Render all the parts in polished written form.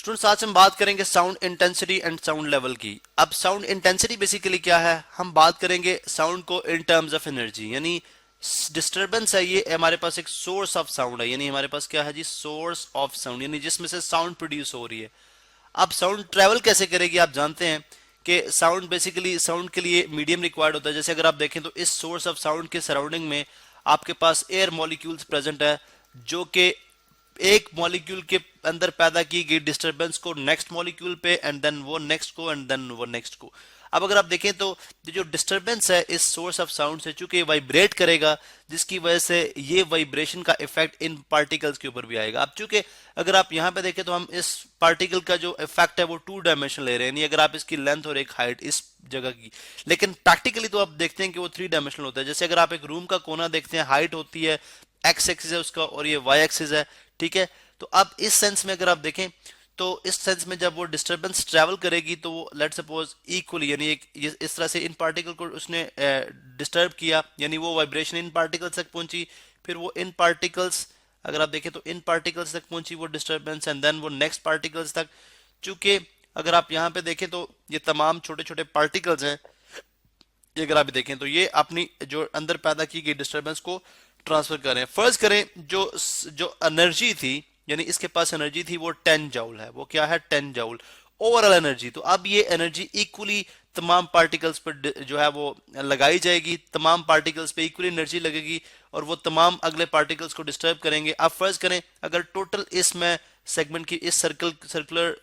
Students आज हम बात करेंगे sound intensity and sound level की। अब साउंड इंटेंसिटी बेसिकली क्या है, हम बात करेंगे साउंड को इन टर्म्स ऑफ एनर्जी, यानी डिस्टरबेंस है ये हमारे पास एक सोर्स ऑफ साउंड है, यानी हमारे पास क्या है जी, सोर्स ऑफ साउंड, यानी जिसमें से साउंड प्रोड्यूस हो रही है। अब साउंड ट्रेवल कैसे करेगी, आप जानते हैं कि साउंड बेसिकली साउंड के लिए मीडियम रिक्वायर्ड होता है। जैसे अगर आप देखें तो इस सोर्स ऑफ साउंड के सराउंडिंग में आपके पास एयर मॉलिक्यूल्स प्रेजेंट है, जो कि एक मॉलिक्यूल के अंदर पैदा की गई डिस्टरबेंस को नेक्स्ट मॉलिक्यूल पे एंड देन वो नेक्स्ट को एंड देन वो नेक्स्ट को। अब अगर आप देखें तो जो डिस्टरबेंस है इस सोर्स ऑफ साउंड से चूंकि वाइब्रेट करेगा, जिसकी वजह से ये वाइब्रेशन का इफेक्ट इन पार्टिकल्स के ऊपर भी आएगा। अब चूंकि अगर आप यहाँ पे देखें तो हम इस पार्टिकल का जो इफेक्ट है वो 2 डायमेंशन ले रहे हैं, यानी अगर आप इसकी लेंथ और एक हाइट इस जगह की, लेकिन प्रैक्टिकली तो आप देखते हैं कि वो 3 डायमेंशनल होता है। जैसे अगर आप एक रूम का कोना देखते हैं, हाइट होती है, एक्स एक्सिस है उसका और ये वाई एक्सिस है, ठीक है। तो अब इस सेंस में अगर आप देखें तो इस सेंस में जब वो डिस्टरबेंस ट्रैवल करेगी तो वो लेट्स सपोज इक्वली, यानी एक इस तरह से इन पार्टिकल को उसने डिस्टर्ब किया, यानी वो वाइब्रेशन इन पार्टिकल्स तक पहुंची, फिर वो इन पार्टिकल्स अगर आप देखें तो इन पार्टिकल्स तक पहुंची वो डिस्टरबेंस एंड देन वो नेक्स्ट पार्टिकल्स तक। चूंकि अगर आप यहाँ पे देखें तो ये तमाम छोटे छोटे पार्टिकल्स हैं, ये अगर आप देखें तो ये अपनी जो अंदर पैदा की गई डिस्टरबेंस को ट्रांसफर करें। फर्ज करें जो जो एनर्जी थी, यानी इसके पास एनर्जी थी वो 10 जूल है, वो क्या है 10 जूल ओवरऑल एनर्जी। तो अब ये एनर्जी इक्वली तमाम पार्टिकल्स पर जो है वो लगाई जाएगी, तमाम पार्टिकल्स पे इक्वली एनर्जी लगेगी और वो तमाम अगले पार्टिकल्स को डिस्टर्ब करेंगे। अब फर्ज करें अगर टोटल इसमें सेगमेंट की इस सर्कुलर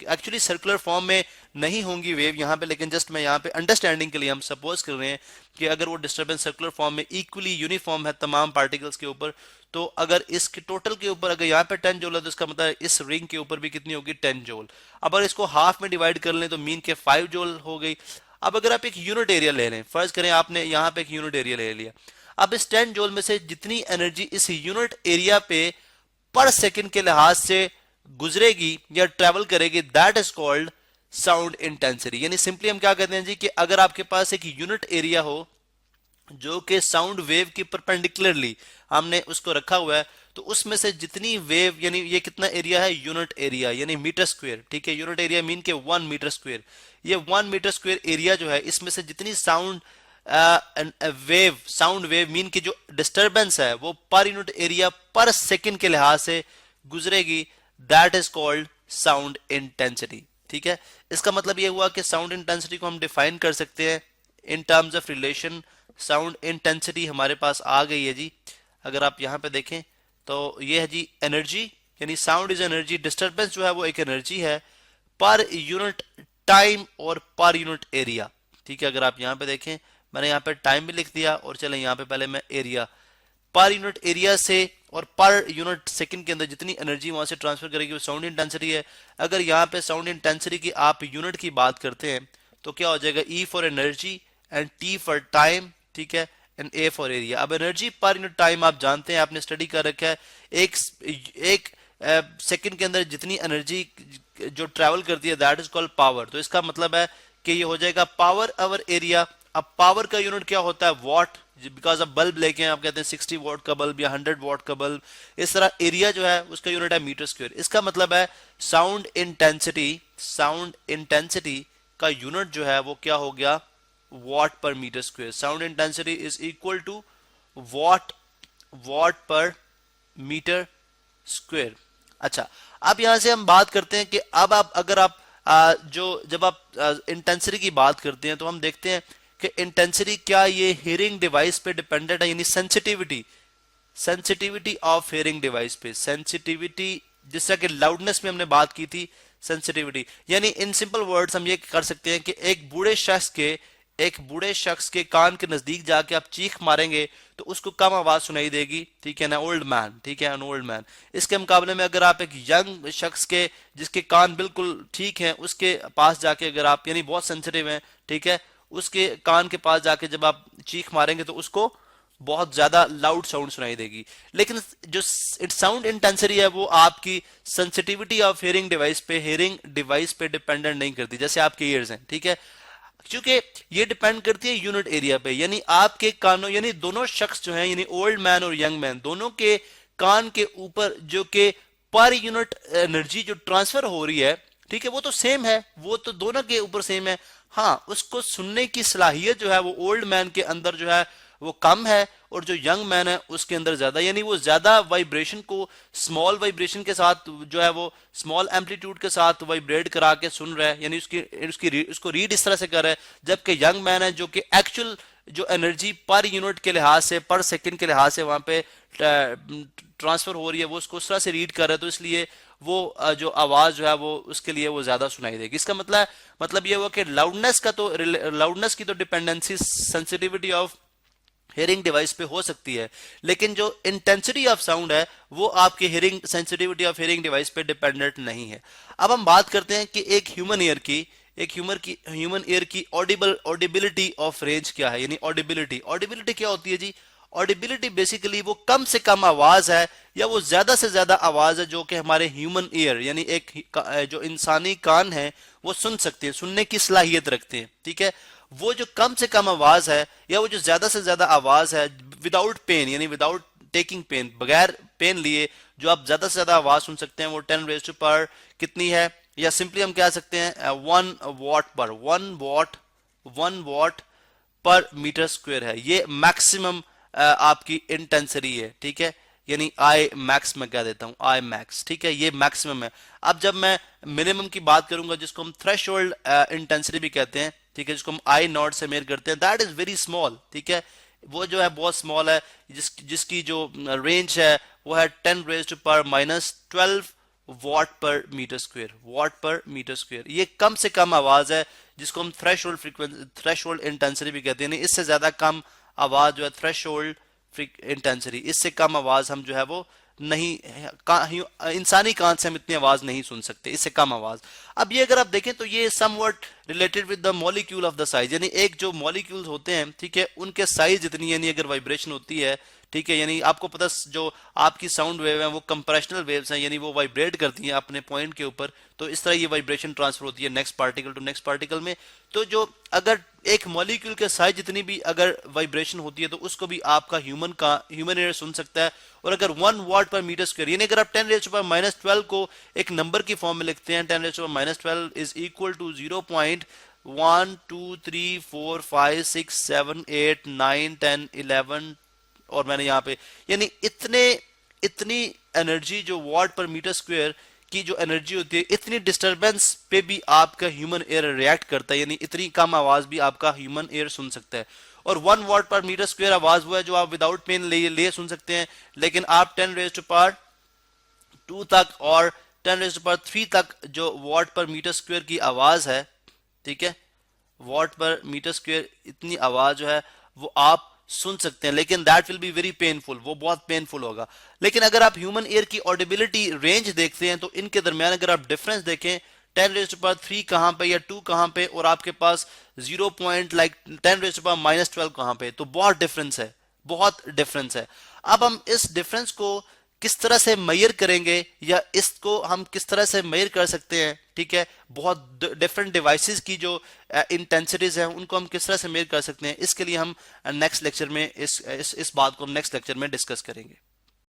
एक्चुअली सर्कुलर फॉर्म में नहीं होंगी वेव यहाँ पे, लेकिन जस्ट मैं यहाँ पे अंडरस्टैंडिंग के लिए हम सपोज कर रहे हैं कि अगर वो डिस्टरबेंस सर्कुलर फॉर्म में इक्वली यूनिफॉर्म है तमाम पार्टिकल्स के ऊपर, तो अगर इसके टोटल के ऊपर अगर यहाँ पे 10 जूल है तो इसका मतलब इस रिंग के ऊपर भी कितनी होगी 10 जूल। अब अगर इसको हाफ में डिवाइड कर लें तो मीन के 5 जूल हो गई। अब अगर आप एक यूनिट एरिया ले लें, फर्ज करें आपने यहाँ पे एक यूनिट एरिया ले लिया, अब इस 10 जूल में से जितनी एनर्जी इस यूनिट एरिया पे पर सेकंड के लिहाज से गुजरेगी या ट्रेवल करेगी, that is called sound intensity. यानी सिंपली हम क्या कहते हैं जी कि अगर आपके पास एक यूनिट एरिया हो जो कि साउंड वेव की परपेंडिकुलरली हमने उसको रखा हुआ है, तो उसमें से जितनी वेव, यानी ये कितना एरिया है यूनिट एरिया यानी मीटर स्क्वायर, ठीक है। यूनिट एरिया मीन के 1 मीटर स्क्वायर, ये 1 मीटर स्क्वायर एरिया जो है इसमें से जितनी sound wave, sound wave mean की जो डिस्टरबेंस है वो पर यूनिट एरिया पर सेकंड के लिहाज से गुजरेगी, that is called sound intensity, ठीक है। इसका मतलब ये हुआ कि साउंड इंटेंसिटी को हम डिफाइन कर सकते हैं in terms of relation. Sound intensity हमारे पास आ गई है जी, अगर आप यहां पे देखें तो ये है जी एनर्जी, यानी साउंड इज एनर्जी, डिस्टरबेंस जो है वो एक एनर्जी है पर यूनिट टाइम और पर यूनिट एरिया, ठीक है। अगर आप यहां पे देखें, मैंने यहाँ पे टाइम भी लिख दिया और चले यहाँ पे पहले मैं एरिया, पर यूनिट एरिया से और पर यूनिट सेकंड के अंदर जितनी एनर्जी वहां से ट्रांसफर करेगी वो साउंड इंटेंसिटी है। अगर यहाँ पे साउंड इंटेंसिटी की आप यूनिट की बात करते हैं तो क्या हो जाएगा, E for energy and T for time, ठीक है, एंड ए फॉर एरिया। अब एनर्जी पर यूनिट टाइम आप जानते हैं, आपने स्टडी कर रखा है, एक सेकंड के अंदर जितनी एनर्जी जो ट्रेवल करती है दैट इज कॉल्ड पावर। तो इसका मतलब है कि ये हो जाएगा पावर अवर एरिया। अब पावर का यूनिट क्या होता है, वॉट, बिकॉज अब बल्ब लेके आप कहते हैं 60 वॉट का बल्ब या 100 वॉट का बल्ब, इस तरह एरिया जो है उसका यूनिट है मीटर स्क्वायर। इसका मतलब है साउंड इंटेंसिटी का यूनिट जो है वो क्या हो गया, watt per metre square. Sound intensity is equal to watt per metre square. अच्छा, अब यहां से हम बात करते हैं कि अब आप अगर आप जब आप इंटेंसिटी की बात करते हैं तो हम देखते हैं कि इंटेंसिटी क्या ये हियरिंग डिवाइस पे डिपेंडेंट है, यानी सेंसिटिविटी ऑफ हियरिंग डिवाइस पे, सेंसिटिविटी जिससे कि लाउडनेस में हमने बात की थी, सेंसिटिविटी यानी इन सिंपल वर्ड्स हम ये कर सकते हैं कि एक बूढ़े शख्स के कान के नजदीक जाके आप चीख मारेंगे तो उसको कम आवाज सुनाई देगी, ठीक है ना, ओल्ड मैन, ठीक है, एन ओल्ड मैन। इसके मुकाबले में अगर आप एक यंग शख्स के जिसके कान बिल्कुल ठीक हैं उसके पास जाके अगर आप, यानी बहुत सेंसिटिव हैं, ठीक है, उसके कान के पास जाके जब आप चीख मारेंगे तो उसको बहुत ज्यादा लाउड साउंड सुनाई देगी। लेकिन जो साउंड इंटेंसिटी है वो आपकी सेंसिटिविटी ऑफ हियरिंग डिवाइस पे डिपेंडेंट नहीं करती, जैसे आपके ईयर्स हैं, ठीक है, क्योंकि ये डिपेंड करती है यूनिट एरिया पे। यानी आपके कानों, यानी दोनों शख्स जो हैं, यानी ओल्ड मैन और यंग मैन, दोनों के कान के ऊपर जो कि पर यूनिट एनर्जी जो ट्रांसफर हो रही है, ठीक है, वो तो सेम है, वो तो दोनों के ऊपर सेम है। हाँ, उसको सुनने की सलाहियत जो है वो ओल्ड मैन के अंदर जो है वो कम है और जो यंग मैन है उसके अंदर ज्यादा, यानी वो ज्यादा वाइब्रेशन को स्मॉल वाइब्रेशन के साथ जो है वो स्मॉल एम्पलीट्यूड के साथ वाइब्रेट करा के सुन रहा है, यानी उसको रीड इस तरह से कर रहा है, जबकि यंग मैन है जो कि एक्चुअल जो एनर्जी पर यूनिट के लिहाज से, पर सेकंड के लिहाज से वहां पे ट्रांसफर हो रही है, वो उसको उस तरह से रीड कर रहा है, तो इसलिए वो जो आवाज जो है वो उसके लिए वो ज्यादा सुनाई देगी। इसका मतलब ये हुआ कि लाउडनेस की तो dependency sensitivity of hearing device पे हो सकती है, लेकिन जो इंटेंसिटी ऑफ साउंड है वो आपकी hearing sensitivity of hearing device पे डिपेंडेंट नहीं है। अब हम बात करते हैं कि एक ह्यूमन ईयर की ऑडिबिलिटी ऑफ रेंज क्या है, यानी ऑडिबिलिटी क्या होती है जी? ऑडिबिलिटी बेसिकली वो कम से कम आवाज है या वो ज्यादा से ज्यादा आवाज है जो कि हमारे ह्यूमन ईयर यानी जो इंसानी कान है वो सुन सकते हैं, सुनने की सलाहियत रखते हैं, ठीक है। वो जो कम से कम आवाज है या वो जो ज्यादा से ज्यादा आवाज है विदाउट पेन, यानी विदाउट टेकिंग पेन, बगैर पेन लिए जो आप ज्यादा से ज्यादा आवाज सुन सकते हैं वो 10 रेज़ टू पावर कितनी है, या सिंपली हम कह सकते हैं 1 वॉट पर मीटर स्क्वायर है। ये मैक्सिमम आपकी इंटेंसिटी है, ठीक है, यानी आई मैक्स में कह देता हूं, आई मैक्स, ठीक है, ये मैक्सिमम है। अब जब मैं मिनिमम की बात करूंगा जिसको हम थ्रेशोल्ड इंटेंसिटी भी कहते हैं, ठीक है, जिसको हम आई नॉट से मेजर करते हैं, दैट इज वेरी स्मॉल, ठीक है, वो जो है बहुत स्मॉल है, जिसकी जो रेंज है वो है 10 raise to power -12 what per metre square. ये कम से कम आवाज है जिसको हम थ्रेशोल्ड इंटेंसिटी भी कहते हैं, इससे ज्यादा कम आवाज जो है थ्रेशोल्ड इंटेंसिटी, इससे कम आवाज हम जो है वो नहीं, इंसानी कान से हम इतनी आवाज नहीं सुन सकते, इससे कम आवाज। अब ये अगर आप देखें तो ये somewhat related with the molecule of the size, यानी एक जो मॉलिक्यूल्स होते हैं, ठीक है, उनके साइज जितनी, यानी अगर वाइब्रेशन होती है, ठीक है, यानी आपको पता जो आपकी साउंड वेव है वो कंप्रेशनल वेव्स हैं, यानी वो वाइब्रेट करती हैं अपने पॉइंट के ऊपर, तो इस तरह ये वाइब्रेशन ट्रांसफर होती है next particle to next particle में। तो जो अगर एक मॉलिक्यूल के साइज जितनी भी अगर वाइब्रेशन होती है तो उसको भी आपका ह्यूमन ईयर सुन सकता है। और अगर 1 वॉट पर मीटर स्क्वायर, यानी अगर आप 10 रेज़ टू पावर -12 को एक नंबर की फॉर्म में लिखते हैं, 10 raise to power -12 is equal to 0.1 2 3 4 5 6 7 8 9 10 11, और मैंने यहाँ पे यानी इतनी एनर्जी जो वॉट पर मीटर स्क्वायर की जो एनर्जी होती है, इतनी डिस्टरबेंस पे भी आपका ह्यूमन एयर रिएक्ट करता है, यानी इतनी कम आवाज भी आपका ह्यूमन एयर सुन सकता है। और 1 वॉट पर मीटर स्क्वायर आवाज वो है जो आप विदाउट पेन ले सुन सकते हैं, लेकिन आप 10 रेज़ टू पावर 2 तक और 10 रेज़ टू पावर 3 तक जो वॉट पर मीटर स्क्वायर की आवाज है, ठीक है, वॉट पर मीटर स्क्वायर इतनी आवाज जो है वो आप सुन सकते हैं, लेकिन that will be very painful, वो बहुत पेनफुल होगा। लेकिन अगर आप ह्यूमन ईयर की ऑडिबिलिटी रेंज देखते हैं तो इनके दरमियान अगर आप डिफरेंस देखें, 10 रेज़ टू पावर 3 कहां पे या 2 कहां पे, और आपके पास 10 रेज़ टू पावर -12 कहां पे, तो बहुत डिफरेंस है। अब हम इस डिफरेंस को किस तरह से मेजर करेंगे या इसको हम किस तरह से मेजर कर सकते हैं, ठीक है, बहुत डिफरेंट डिवाइसेस की जो इंटेंसिटीज हैं उनको हम किस तरह से मेजर कर सकते हैं, इसके लिए हम नेक्स्ट लेक्चर में इस बात को हम नेक्स्ट लेक्चर में डिस्कस करेंगे।